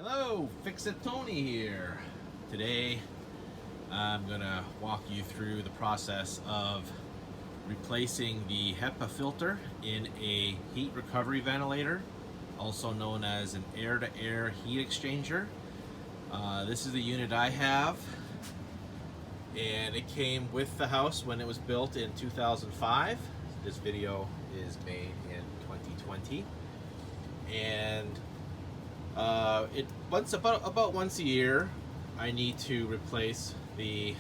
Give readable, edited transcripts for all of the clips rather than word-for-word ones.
Hello, Fix-It Tony here. Today I'm gonna walk you through the process of replacing the HEPA filter in a heat recovery ventilator, also known as an air-to-air heat exchanger. This is the unit I have, and it came with the house when it was built in 2005. This video is made in 2020, and about once a year I need to replace the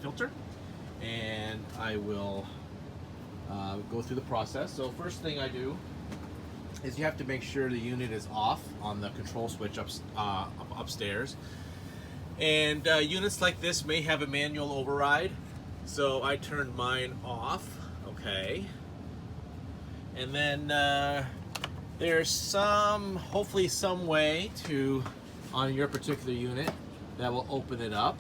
filter, and I will go through the process. So first thing I do is you have to make sure the unit is off on the control switch upstairs, and units like this may have a manual override, so I turned mine off. Okay, and then there's hopefully some way to, on your particular unit, that will open it up,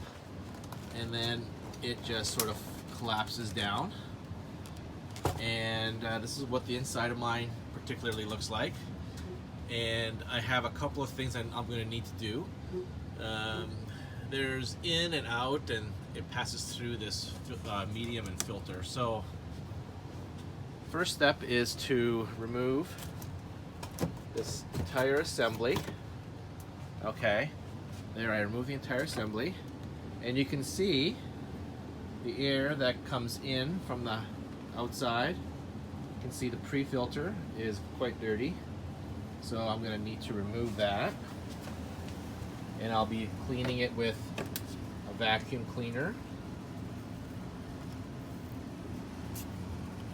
and then it just sort of collapses down. And this is what the inside of mine particularly looks like. And I have a couple of things I'm going to need to do. There's in and out, and it passes through this medium and filter. So first step is to remove this entire assembly. Okay, there, I remove the entire assembly, and you can see the air that comes in from the outside. You can see the pre-filter is quite dirty, so I'm going to need to remove that, and I'll be cleaning it with a vacuum cleaner.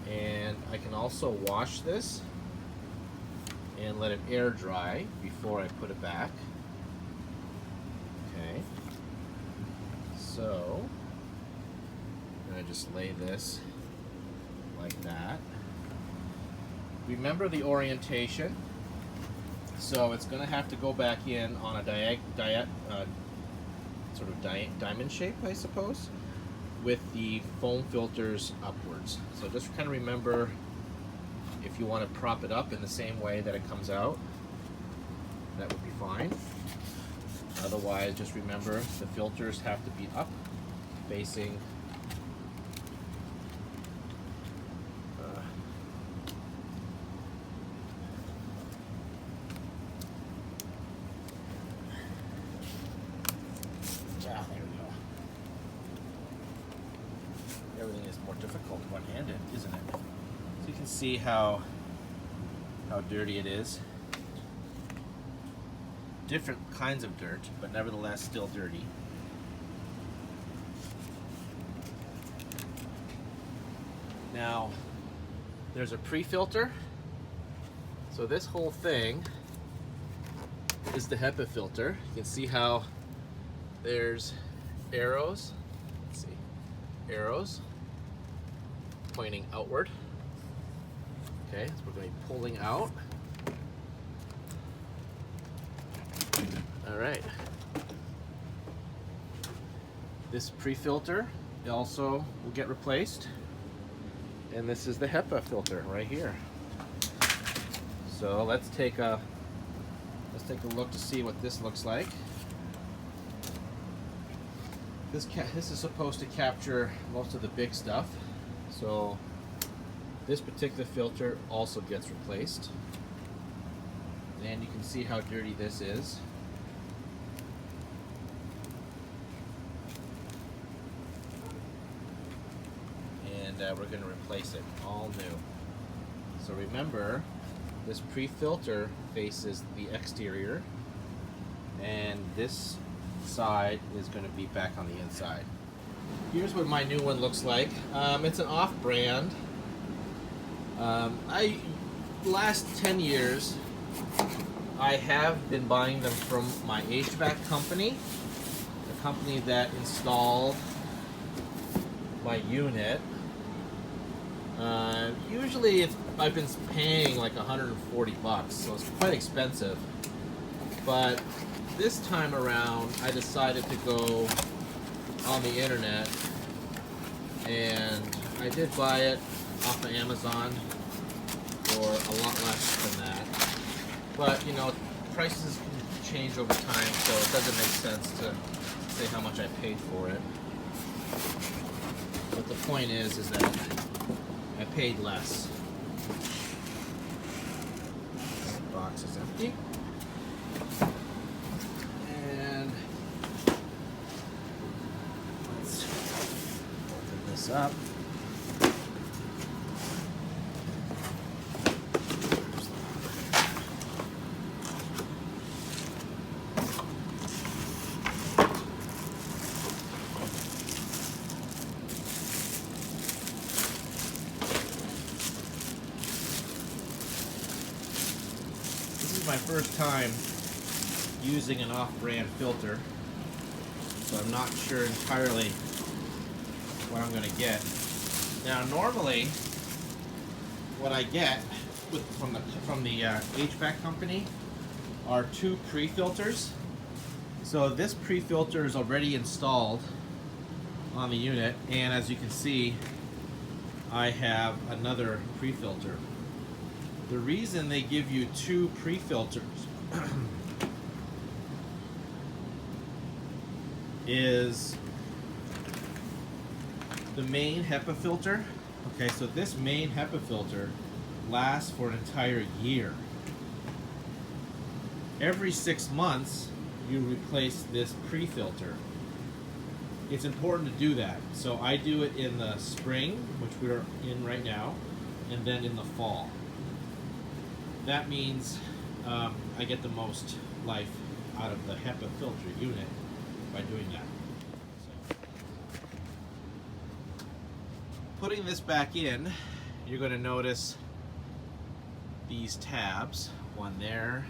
And I can also wash this and let it air dry before I put it back. Okay, so I'm gonna just lay this like that. Remember the orientation, so it's gonna have to go back in on a diamond shape, I suppose, with the foam filters upwards. So just kind of remember, if you want to prop it up in the same way that it comes out, that would be fine. Otherwise, just remember the filters have to be up, facing there we go. Everything is more difficult one-handed, isn't it? So you can see how dirty it is. Different kinds of dirt, but nevertheless still dirty. Now, there's a pre-filter. So this whole thing is the HEPA filter. You can see how there's arrows. Let's see, arrows pointing outward. Okay, so we're going to be pulling out. All right. This pre-filter also will get replaced, and this is the HEPA filter right here. So let's take a look to see what this looks like. This is supposed to capture most of the big stuff, so this particular filter also gets replaced, and you can see how dirty this is. And we're going to replace it all new. So remember, this pre-filter faces the exterior, and this side is going to be back on the inside. Here's what my new one looks like. It's an off-brand. Last 10 years I have been buying them from my HVAC company, the company that installed my unit. Usually I've been paying like 140 bucks, so it's quite expensive. But this time around I decided to go on the internet, and I did buy it off of Amazon for a lot less than that. But you know, prices can change over time, so it doesn't make sense to say how much I paid for it. But the point is that I paid less. The box is empty. And let's open this up. My first time using an off-brand filter, so I'm not sure entirely what I'm going to get. Now, normally, what I get from the HVAC company are 2 pre-filters. So this pre-filter is already installed on the unit, and as you can see, I have another pre-filter. The reason they give you 2 pre-filters is the main HEPA filter. Okay, so this main HEPA filter lasts for an entire year. Every 6 months, you replace this pre-filter. It's important to do that. So I do it in the spring, which we're in right now, and then in the fall. That means I get the most life out of the HEPA filter unit by doing that. So, putting this back in, you're going to notice these tabs, one there,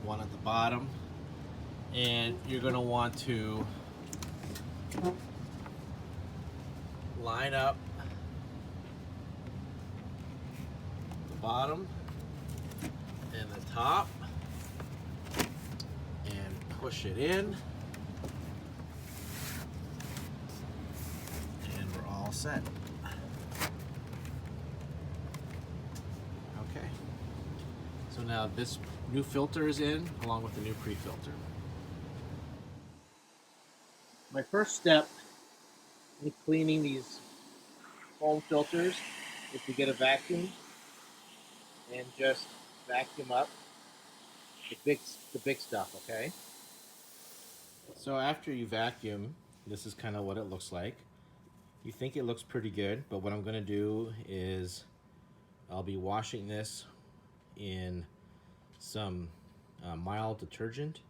one at the bottom, and you're going to want to line up bottom and the top and push it in, and we're all set. Okay, so now this new filter is in along with the new pre-filter. My first step in cleaning these foam filters is to get a vacuum and just vacuum up the big stuff, okay? So after you vacuum, this is kind of what it looks like. You think it looks pretty good, but what I'm going to do is I'll be washing this in some mild detergent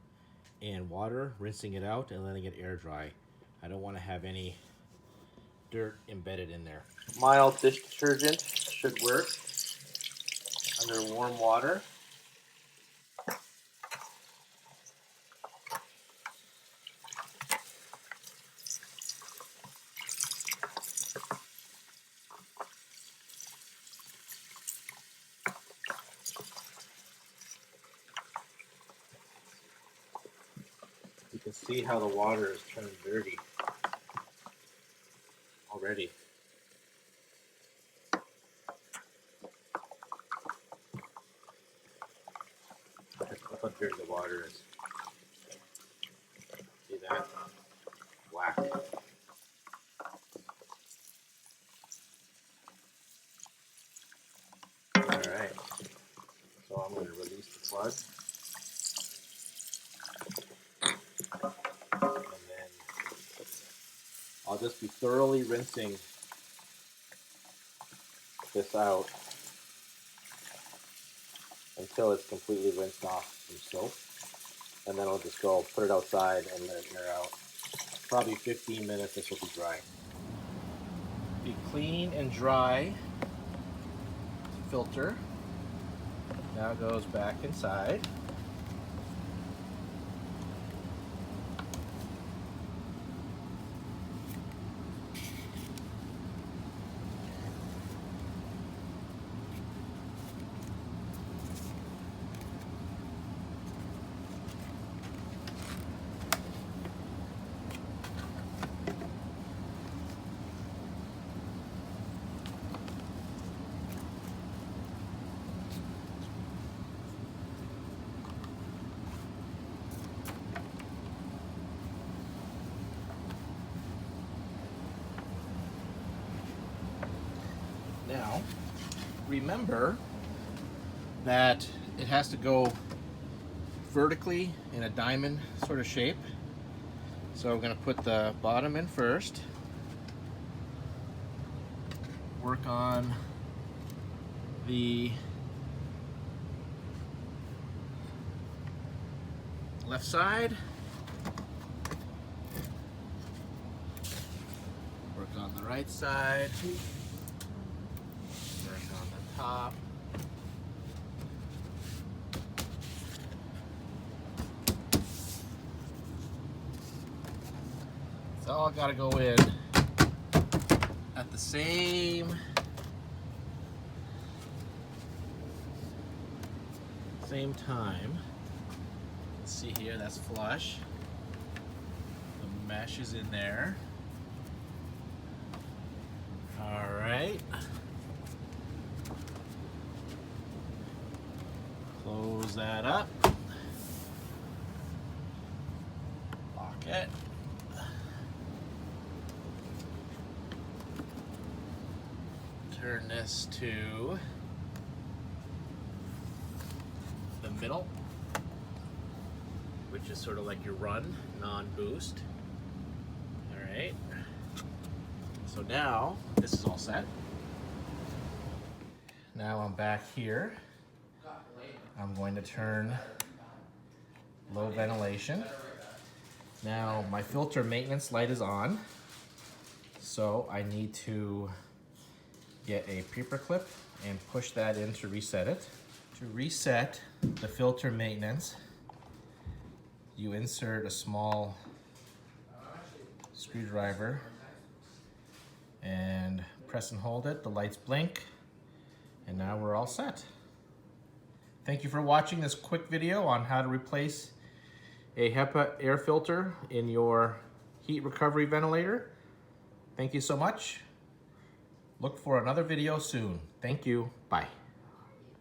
and water, rinsing it out and letting it air dry. I don't want to have any dirt embedded in there. Mild dish detergent should work under warm water. You can see how the water is turned dirty already. Look how dirty the water is. See that? Black. Alright. So I'm going to release the plug. And then I'll just be thoroughly rinsing this out until it's completely rinsed off from soap. And then I'll just go put it outside and let it air out. Probably 15 minutes, this will be dry. Be clean and dry filter now goes back inside. remember that it has to go vertically in a diamond sort of shape. So I'm going to put the bottom in first, work on the left side, work on the right side, work on the top. It's all got to go in at the same time. Let's see here, that's flush. The mesh is in there. All right. Close that up. Lock it. Turn this to the middle, which is sort of like your run, non-boost. All right. So now this is all set. Now I'm back here. I'm going to turn low ventilation. Now my filter maintenance light is on, so I need to get a paper clip and push that in to reset it. To reset the filter maintenance, you insert a small screwdriver and press and hold it. The lights blink, and now we're all set. Thank you for watching this quick video on how to replace a HEPA air filter in your heat recovery ventilator. Thank you so much. Look for another video soon. Thank you. Bye.